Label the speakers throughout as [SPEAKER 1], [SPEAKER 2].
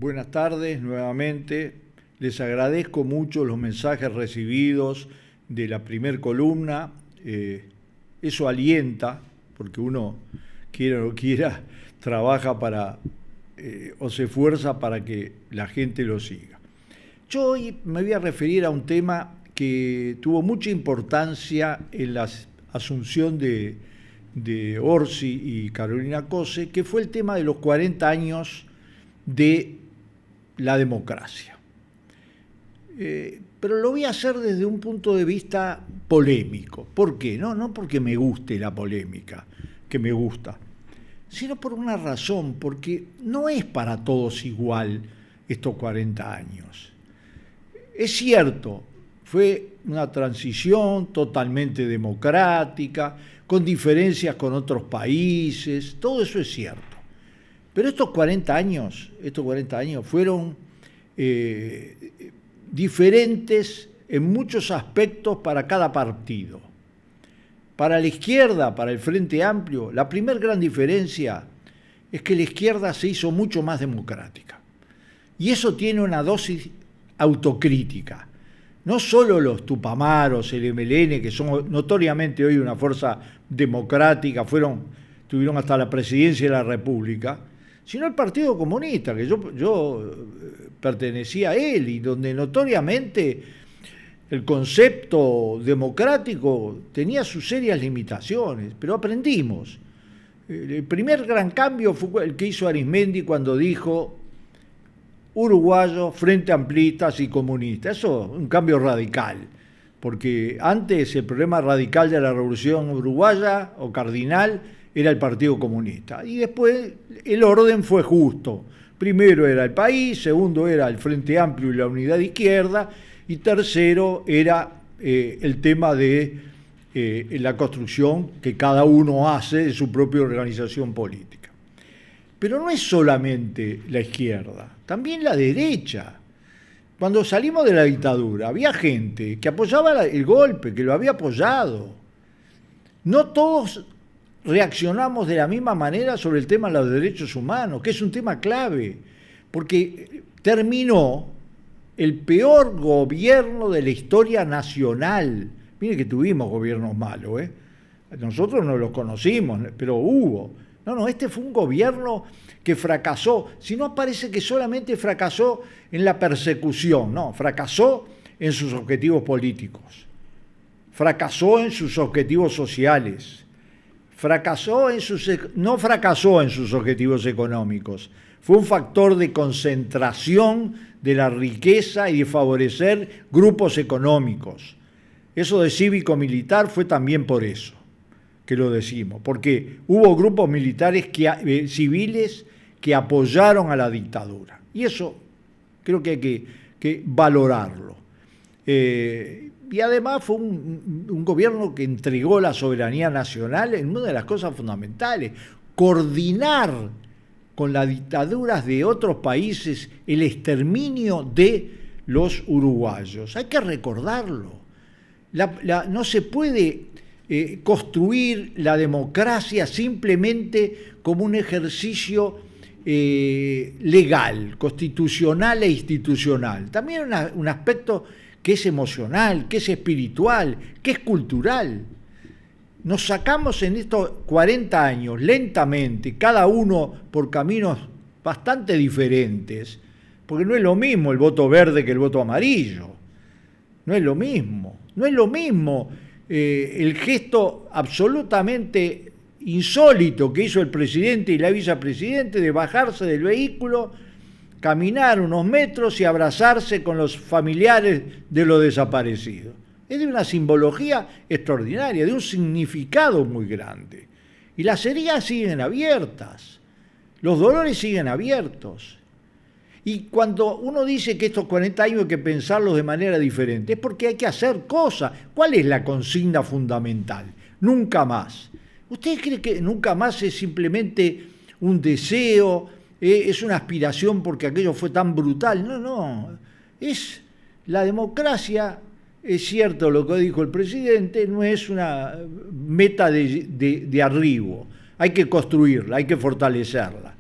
[SPEAKER 1] Buenas tardes nuevamente. Les agradezco mucho los mensajes recibidos de la primer columna. Eso alienta, porque uno, quiera o no quiera, trabaja para o se esfuerza para que la gente lo siga. Yo hoy me voy a referir a un tema que tuvo mucha importancia en la asunción de Orsi y Carolina Cose, que fue el tema de los 40 años de la democracia. Pero lo voy a hacer desde un punto de vista polémico. ¿Por qué? No porque me guste la polémica, que me gusta, sino por una razón, porque no es para todos igual estos 40 años. Es cierto, fue una transición totalmente democrática, con diferencias con otros países, todo eso es cierto. Pero estos 40 años fueron diferentes en muchos aspectos para cada partido. Para la izquierda, para el Frente Amplio, la primera gran diferencia es que la izquierda se hizo mucho más democrática. Y eso tiene una dosis autocrítica. No solo los Tupamaros, el MLN, que son notoriamente hoy una fuerza democrática, tuvieron hasta la presidencia de la República, sino el Partido Comunista, que yo pertenecía a él, y donde notoriamente el concepto democrático tenía sus serias limitaciones, pero aprendimos. El primer gran cambio fue el que hizo Arizmendi cuando dijo uruguayos, frente amplistas y comunistas. Eso es un cambio radical, porque antes el problema radical de la revolución uruguaya o cardinal era el Partido Comunista, y después el orden fue justo. Primero era el país, segundo era el Frente Amplio y la Unidad de Izquierda, y tercero era el tema de la construcción que cada uno hace de su propia organización política. Pero no es solamente la izquierda, también la derecha. Cuando salimos de la dictadura había gente que apoyaba el golpe, que lo había apoyado. No todos reaccionamos de la misma manera sobre el tema de los derechos humanos, que es un tema clave, porque terminó el peor gobierno de la historia nacional. Mire que tuvimos gobiernos malos, nosotros no los conocimos, pero hubo. Este fue un gobierno que fracasó. Si no, parece que solamente fracasó en la persecución, no, fracasó en sus objetivos políticos, fracasó en sus objetivos sociales, no fracasó en sus objetivos económicos. Fue un factor de concentración de la riqueza y de favorecer grupos económicos. Eso de cívico-militar fue también por eso que lo decimos, porque hubo grupos militares civiles que apoyaron a la dictadura. Y eso creo que hay que valorarlo. Y además fue un gobierno que entregó la soberanía nacional en una de las cosas fundamentales: coordinar con las dictaduras de otros países el exterminio de los uruguayos. Hay que recordarlo. No se puede construir la democracia simplemente como un ejercicio legal, constitucional e institucional. También un aspecto que es emocional, que es espiritual, que es cultural. Nos sacamos en estos 40 años, lentamente, cada uno por caminos bastante diferentes, porque no es lo mismo el voto verde que el voto amarillo. No es lo mismo. No es lo mismo el gesto absolutamente insólito que hizo el presidente y la vicepresidente de bajarse del vehículo, caminar unos metros y abrazarse con los familiares de los desaparecidos. Es de una simbología extraordinaria, de un significado muy grande. Y las heridas siguen abiertas, los dolores siguen abiertos. Y cuando uno dice que estos 40 años hay que pensarlos de manera diferente, es porque hay que hacer cosas. ¿Cuál es la consigna fundamental? Nunca más. ¿Usted cree que nunca más es simplemente un deseo, es una aspiración porque aquello fue tan brutal? No. Es la democracia. Es cierto lo que dijo el presidente, no es una meta de arribo. Hay que construirla, hay que fortalecerla.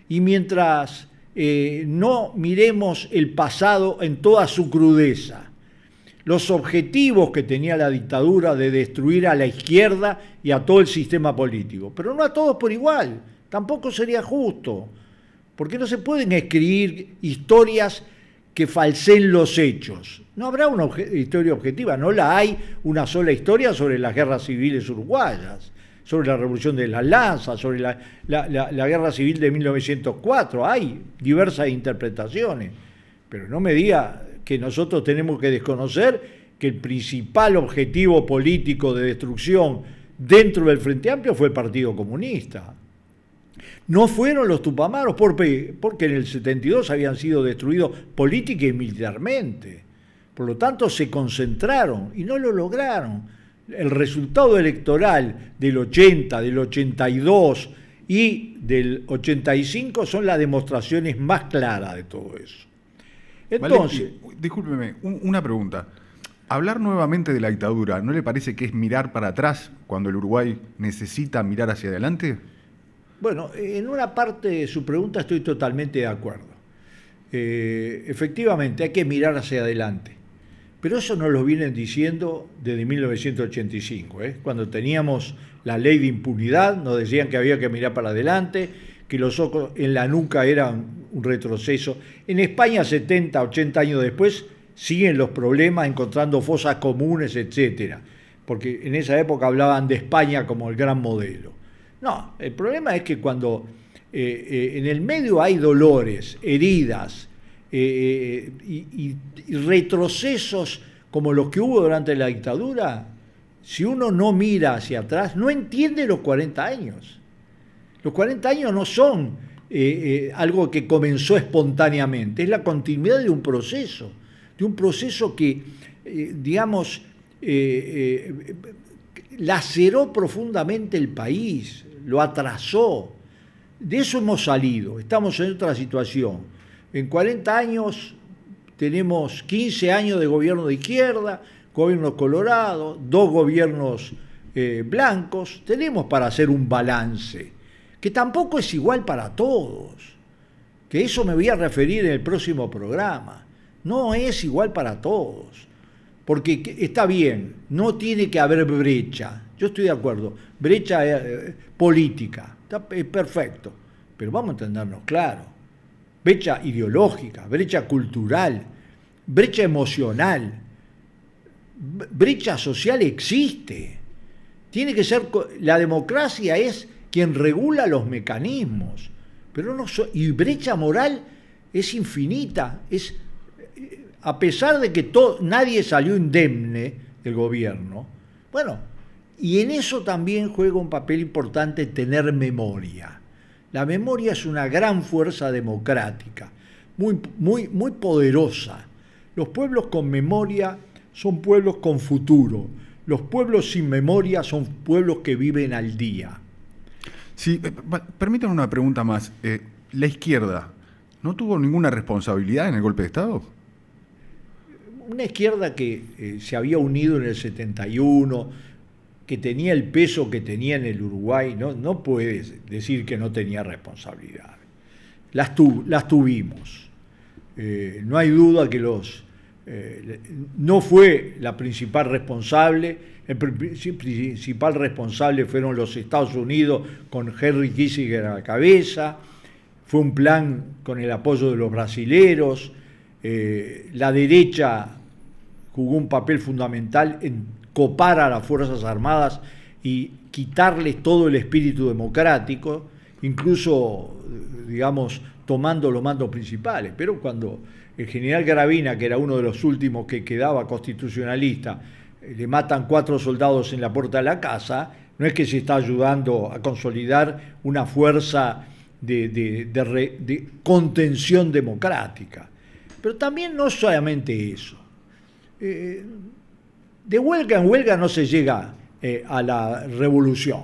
[SPEAKER 1] Y mientras no miremos el pasado en toda su crudeza. Los objetivos que tenía la dictadura de destruir a la izquierda y a todo el sistema político, pero no a todos por igual, tampoco sería justo, porque no se pueden escribir historias que falseen los hechos. No habrá una historia objetiva, no la hay una sola historia sobre las guerras civiles uruguayas, sobre la Revolución de las Lanzas, sobre la Guerra Civil de 1904, hay diversas interpretaciones, pero no me diga que nosotros tenemos que desconocer que el principal objetivo político de destrucción dentro del Frente Amplio fue el Partido Comunista. No fueron los Tupamaros, porque en el 72 habían sido destruidos política y militarmente. Por lo tanto, se concentraron y no lo lograron. El resultado electoral del 80, del 82 y del 85 son las demostraciones más claras de todo eso. Entonces,
[SPEAKER 2] Valenti, discúlpeme, una pregunta. Hablar nuevamente de la dictadura, ¿no le parece que es mirar para atrás cuando el Uruguay necesita mirar hacia adelante?
[SPEAKER 1] Bueno, en una parte de su pregunta estoy totalmente de acuerdo. Efectivamente, hay que mirar hacia adelante. Pero eso nos lo vienen diciendo desde 1985. Cuando teníamos la ley de impunidad, nos decían que había que mirar para adelante, que los ojos en la nuca eran un retroceso. En España, 70, 80 años después, siguen los problemas, encontrando fosas comunes, etcétera, porque en esa época hablaban de España como el gran modelo. No, el problema es que cuando en el medio hay dolores, heridas y retrocesos como los que hubo durante la dictadura, si uno no mira hacia atrás, no entiende los 40 años. Los 40 años no son algo que comenzó espontáneamente, es la continuidad de un proceso que, digamos, laceró profundamente el país, lo atrasó. De eso hemos salido, estamos en otra situación. En 40 años tenemos 15 años de gobierno de izquierda, gobierno colorado, 2 gobiernos blancos, tenemos para hacer un balance, que tampoco es igual para todos, que eso me voy a referir en el próximo programa. No es igual para todos, porque está bien, no tiene que haber brecha, yo estoy de acuerdo, brecha política, es perfecto, pero vamos a entendernos claro, brecha ideológica, brecha cultural, brecha emocional, brecha social existe, tiene que ser, la democracia es quien regula los mecanismos, pero no y brecha moral es infinita, a pesar de que nadie salió indemne del gobierno. Bueno, y en eso también juega un papel importante tener memoria. La memoria es una gran fuerza democrática, muy poderosa. Los pueblos con memoria son pueblos con futuro. Los pueblos sin memoria son pueblos que viven al día.
[SPEAKER 2] Sí, permítanme una pregunta más. ¿La izquierda no tuvo ninguna responsabilidad en el golpe de Estado?
[SPEAKER 1] Una izquierda que se había unido en el 71, que tenía el peso que tenía en el Uruguay, no puedes decir que no tenía responsabilidad. Las tuvimos. No hay duda que no fue la principal responsable. El principal responsable fueron los Estados Unidos con Henry Kissinger a la cabeza. Fue un plan con el apoyo de los brasileros. La derecha jugó un papel fundamental en copar a las Fuerzas Armadas y quitarles todo el espíritu democrático, incluso, digamos, tomando los mandos principales. Pero cuando el general Gravina, que era uno de los últimos que quedaba constitucionalista, le matan 4 soldados en la puerta de la casa, no es que se está ayudando a consolidar una fuerza de contención democrática. Pero también no solamente eso. De huelga en huelga no se llega a la revolución.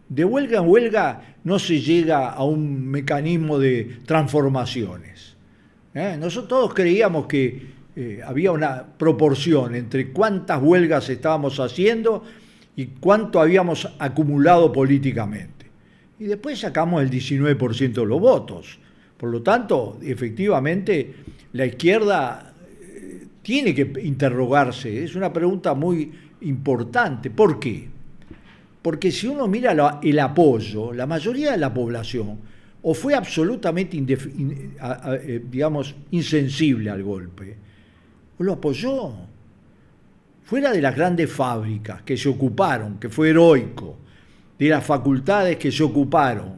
[SPEAKER 1] De huelga en huelga no se llega a un mecanismo de transformaciones. Nosotros todos creíamos que había una proporción entre cuántas huelgas estábamos haciendo y cuánto habíamos acumulado políticamente. Y después sacamos el 19% de los votos, Por lo tanto, efectivamente, la izquierda tiene que interrogarse. Es una pregunta muy importante. ¿Por qué? Porque si uno mira el apoyo, la mayoría de la población o fue absolutamente digamos, insensible al golpe, o lo apoyó. Fuera de las grandes fábricas que se ocuparon, que fue heroico, de las facultades que se ocuparon,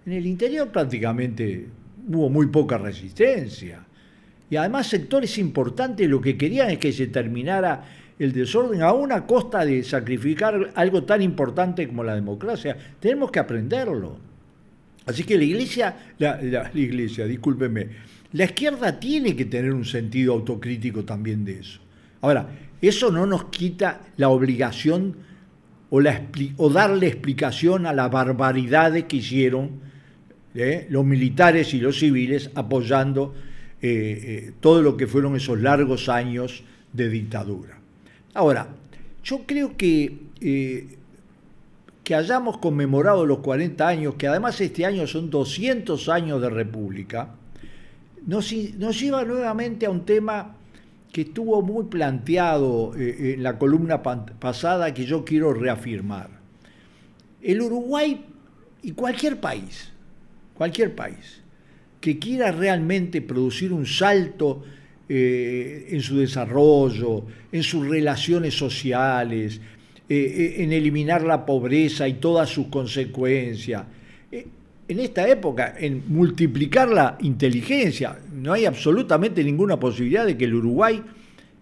[SPEAKER 1] en el interior prácticamente hubo muy poca resistencia. Y además sectores importantes lo que querían es que se terminara el desorden, aún a costa de sacrificar algo tan importante como la democracia. Tenemos que aprenderlo. Así que la izquierda tiene que tener un sentido autocrítico también de eso. Ahora, eso no nos quita la obligación o darle explicación a las barbaridades que hicieron los militares y los civiles apoyando todo lo que fueron esos largos años de dictadura. Ahora, yo creo que hayamos conmemorado los 40 años, que además este año son 200 años de República, nos lleva nuevamente a un tema que estuvo muy planteado en la columna pasada, que yo quiero reafirmar. El Uruguay y cualquier país que quiera realmente producir un salto en su desarrollo, en sus relaciones sociales, en eliminar la pobreza y todas sus consecuencias, en esta época, en multiplicar la inteligencia. No hay absolutamente ninguna posibilidad de que el Uruguay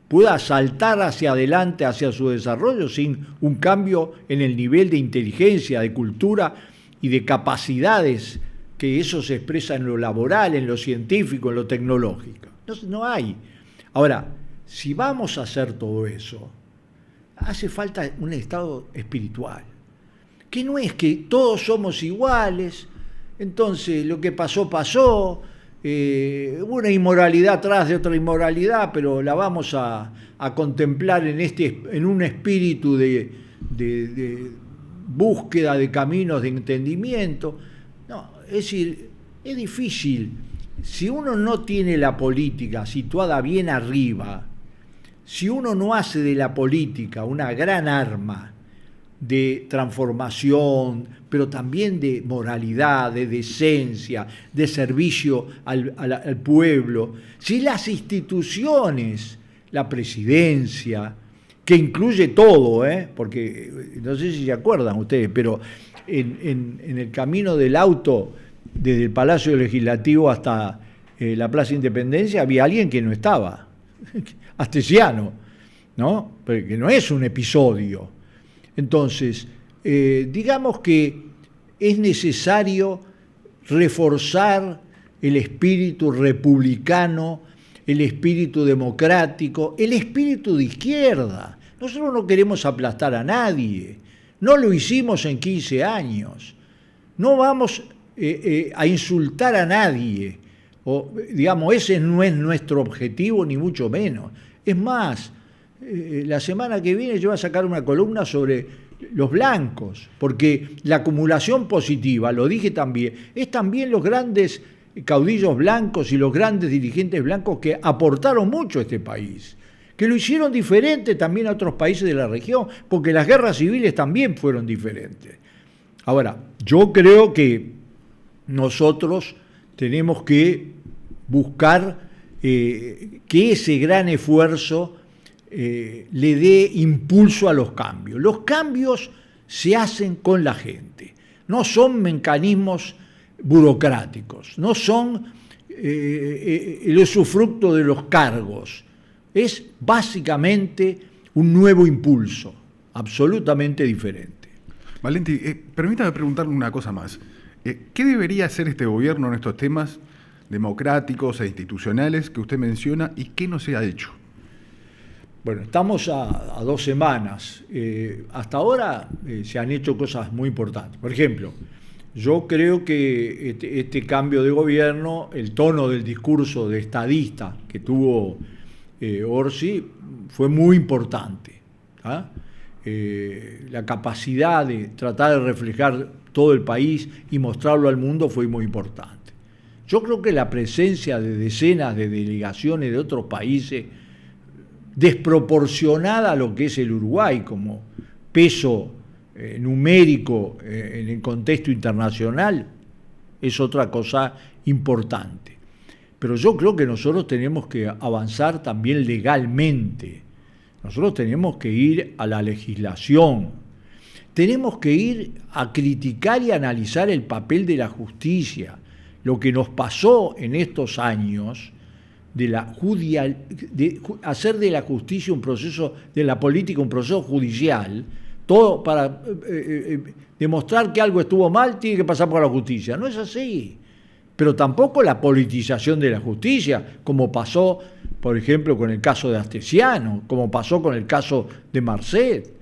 [SPEAKER 1] pueda saltar hacia adelante, hacia su desarrollo, sin un cambio en el nivel de inteligencia, de cultura y de capacidades, que eso se expresa en lo laboral, en lo científico, en lo tecnológico. No hay. Ahora, si vamos a hacer todo eso, hace falta un estado espiritual, que no es que todos somos iguales. Entonces, lo que pasó, una inmoralidad tras de otra inmoralidad, pero la vamos a contemplar en un espíritu de búsqueda de caminos de entendimiento. No, es decir, es difícil. Si uno no tiene la política situada bien arriba, si uno no hace de la política una gran arma de transformación, pero también de moralidad, de decencia, de servicio al pueblo, si las instituciones, la presidencia, que incluye todo, porque no sé si se acuerdan ustedes, pero en el camino del auto, desde el Palacio Legislativo hasta la Plaza Independencia, había alguien que no estaba, Astesiano, ¿no? Que no es un episodio. Entonces, digamos que es necesario reforzar el espíritu republicano, el espíritu democrático, el espíritu de izquierda. Nosotros no queremos aplastar a nadie, no lo hicimos en 15 años, no vamos a insultar a nadie, digamos, ese no es nuestro objetivo, ni mucho menos. Es más, la semana que viene yo voy a sacar una columna sobre los blancos, porque la acumulación positiva, lo dije también, es también los grandes caudillos blancos y los grandes dirigentes blancos que aportaron mucho a este país, que lo hicieron diferente también a otros países de la región, porque las guerras civiles también fueron diferentes. Ahora, yo creo que nosotros tenemos que buscar que ese gran esfuerzo le dé impulso a los cambios. Los cambios se hacen con la gente, no son mecanismos burocráticos, no son el usufructo de los cargos, es básicamente un nuevo impulso, absolutamente diferente.
[SPEAKER 2] Valenti, permítame preguntarle una cosa más. ¿Qué debería hacer este gobierno en estos temas democráticos e institucionales que usted menciona y qué no se ha hecho?
[SPEAKER 1] Bueno, estamos a 2 semanas. Hasta ahora se han hecho cosas muy importantes. Por ejemplo, yo creo que este cambio de gobierno, el tono del discurso de estadista que tuvo Orsi fue muy importante. La capacidad de tratar de reflejar todo el país y mostrarlo al mundo fue muy importante. Yo creo que la presencia de decenas de delegaciones de otros países, desproporcionada a lo que es el Uruguay como peso numérico en el contexto internacional, es otra cosa importante. Pero yo creo que nosotros tenemos que avanzar también legalmente. Nosotros tenemos que ir a la legislación. Tenemos que ir a criticar y analizar el papel de la justicia. Lo que nos pasó en estos años de hacer de la justicia un proceso, de la política un proceso judicial, todo para demostrar que algo estuvo mal, tiene que pasar por la justicia. No es así. Pero tampoco la politización de la justicia, como pasó, por ejemplo, con el caso de Astesiano, como pasó con el caso de Marcet.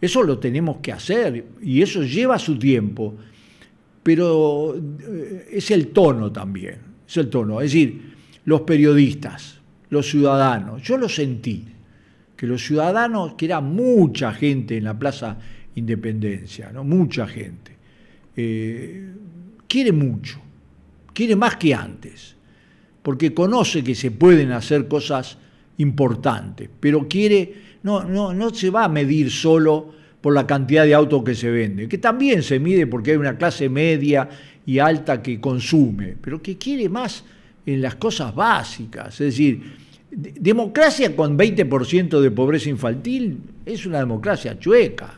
[SPEAKER 1] Eso lo tenemos que hacer y eso lleva su tiempo, pero es el tono también, es el tono. Es decir, los periodistas, los ciudadanos, yo lo sentí, que los ciudadanos, que era mucha gente en la Plaza Independencia, ¿no? Mucha gente, quiere mucho. Quiere más que antes, porque conoce que se pueden hacer cosas importantes, pero quiere, no se va a medir solo por la cantidad de autos que se venden, que también se mide porque hay una clase media y alta que consume, pero que quiere más en las cosas básicas. Es decir, democracia con 20% de pobreza infantil es una democracia chueca.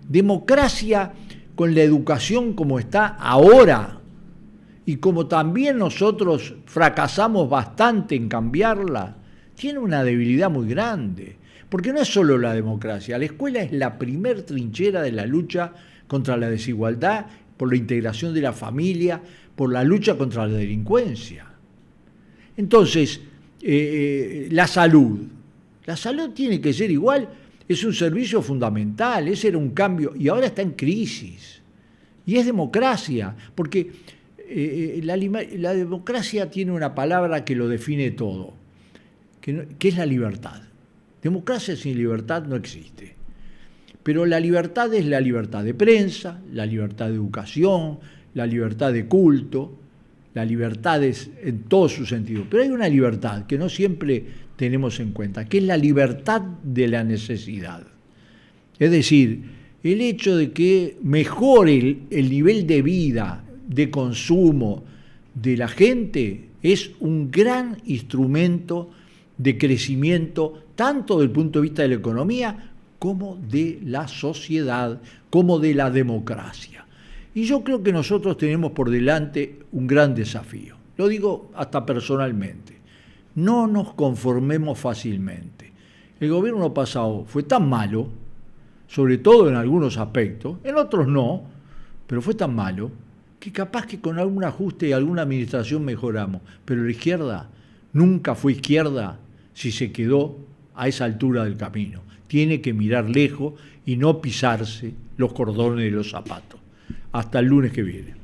[SPEAKER 1] Democracia con la educación como está ahora, y como también nosotros fracasamos bastante en cambiarla, tiene una debilidad muy grande. Porque no es solo la democracia, la escuela es la primer trinchera de la lucha contra la desigualdad, por la integración de la familia, por la lucha contra la delincuencia. Entonces, la salud tiene que ser igual, es un servicio fundamental, ese era un cambio, y ahora está en crisis. Y es democracia, porque la democracia tiene una palabra que lo define todo, que es la libertad. Democracia sin libertad no existe. Pero la libertad es la libertad de prensa, la libertad de educación, la libertad de culto, la libertad es en todo su sentido. Pero hay una libertad que no siempre tenemos en cuenta, que es la libertad de la necesidad. Es decir, el hecho de que mejore el nivel de vida, de consumo de la gente, es un gran instrumento de crecimiento, tanto desde el punto de vista de la economía, como de la sociedad, como de la democracia. Y yo creo que nosotros tenemos por delante un gran desafío. Lo digo hasta personalmente. No nos conformemos fácilmente. El gobierno pasado fue tan malo, sobre todo en algunos aspectos, en otros no, pero fue tan malo, que capaz que con algún ajuste y alguna administración mejoramos. Pero la izquierda nunca fue izquierda si se quedó a esa altura del camino. Tiene que mirar lejos y no pisarse los cordones de los zapatos. Hasta el lunes que viene.